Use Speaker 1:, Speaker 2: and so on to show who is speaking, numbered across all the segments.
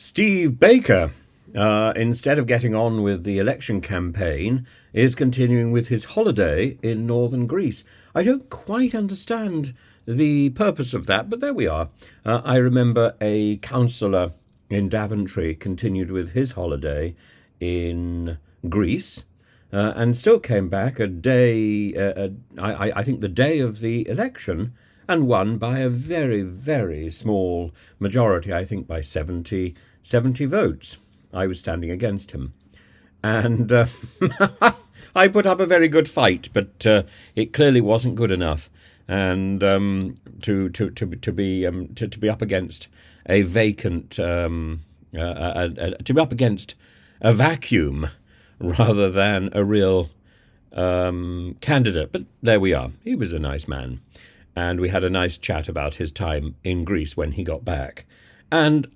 Speaker 1: Steve Baker, instead of getting on with the election campaign, is continuing with his holiday in northern Greece. I don't quite understand the purpose of that, but there we are. I remember a councillor in Daventry continued with his holiday in Greece. And still came back a day, I think the day of the election, and won by a very, very small majority, I think by 70 votes. I was standing against him. And I put up a very good fight, but it clearly wasn't good enough. And to be up against a vacant, to be up against a vacuum rather than a real candidate. But there we are. He was a nice man. And we had a nice chat about his time in Greece when he got back. And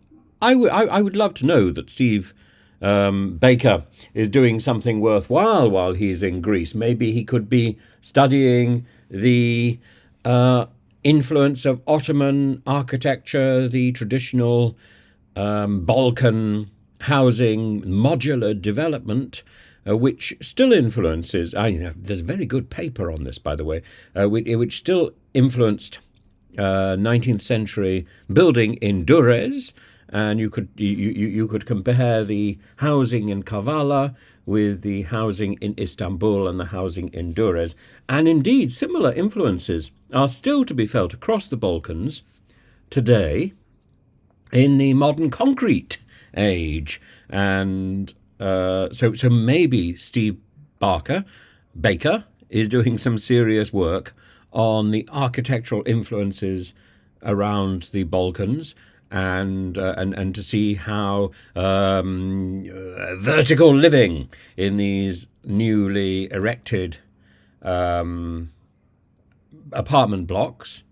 Speaker 1: I would love to know that Steve Baker is doing something worthwhile while he's in Greece. Maybe he could be studying the influence of Ottoman architecture, the traditional Balkan housing, modular development, which still influences. There's a very good paper on this, by the way, which still influenced 19th century building in Durrës, and you could compare the housing in Kavala with the housing in Istanbul and the housing in Durrës, and indeed similar influences are still to be felt across the Balkans today in the modern concrete age. And so maybe Steve Baker is doing some serious work on the architectural influences around the Balkans, and to see how vertical living in these newly erected apartment blocks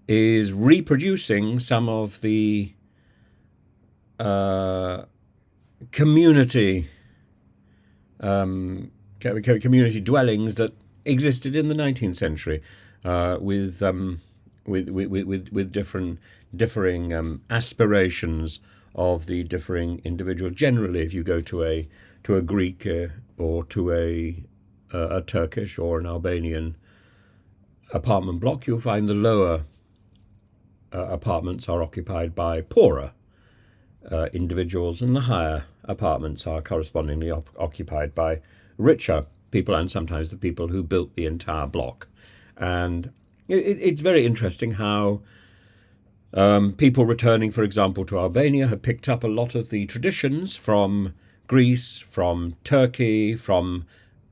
Speaker 1: is reproducing some of the community dwellings that existed in the 19th century, with differing aspirations of the differing individuals. Generally, if you go to a Greek or to a Turkish or an Albanian apartment block, you'll find the lower apartments are occupied by poorer individuals, and the higher apartments are correspondingly occupied by richer people, and sometimes the people who built the entire block. And it's very interesting how people returning, for example, to Albania have picked up a lot of the traditions from Greece, from Turkey, from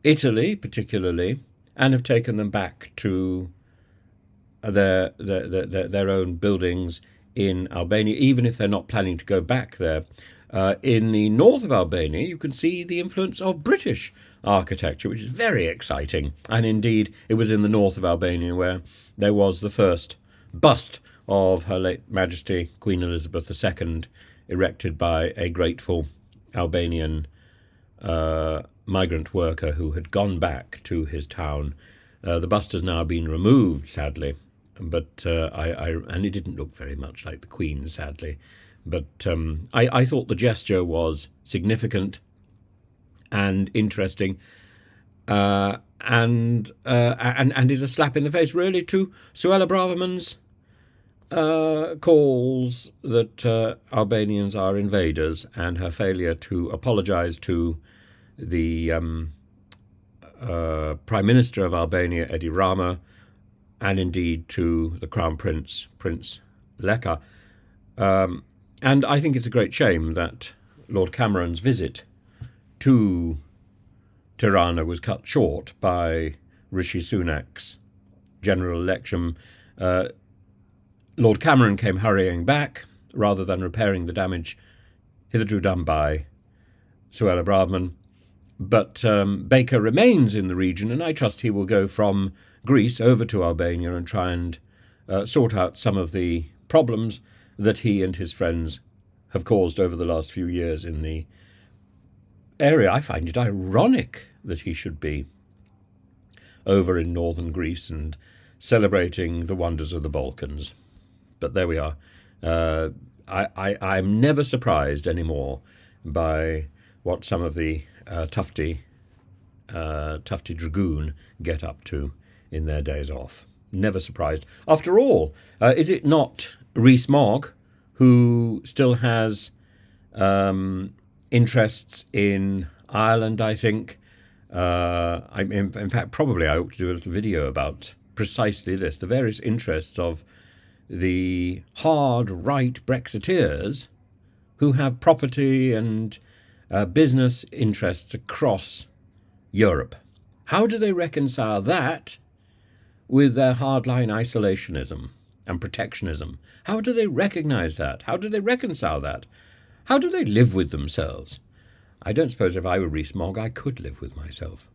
Speaker 1: Italy particularly, and have taken them back to their own buildings in Albania, even if they're not planning to go back there. In the north of Albania, you can see the influence of British architecture, which is very exciting. And indeed, it was in the north of Albania where there was the first bust of Her late Majesty Queen Elizabeth II, erected by a grateful Albanian migrant worker who had gone back to his town. The bust has now been removed, sadly, but and it didn't look very much like the Queen, sadly. But I thought the gesture was significant and interesting, and is a slap in the face, really, to Suella Braverman's calls that Albanians are invaders, and her failure to apologise to the Prime Minister of Albania, Edi Rama, and indeed to the Crown Prince, Prince Leka. And I think it's a great shame that Lord Cameron's visit to Tirana was cut short by Rishi Sunak's general election. Lord Cameron came hurrying back rather than repairing the damage hitherto done by Suella Braverman. But Baker remains in the region, and I trust he will go from Greece over to Albania and try and sort out some of the problems that he and his friends have caused over the last few years in the area. I find it ironic that he should be over in northern Greece and celebrating the wonders of the Balkans. But there we are. I'm never surprised anymore by what some of the Tufty Dragoon get up to in their days off. Never surprised. After all, is it not Rees-Mogg who still has interests in Ireland, I think? In fact, probably I ought to do a little video about precisely this, the various interests of the hard right Brexiteers who have property and business interests across Europe. How do they reconcile that with their hardline isolationism and protectionism? How do they recognize that? How do they reconcile that? How do they live with themselves? I don't suppose if I were Rees-Mogg I could live with myself.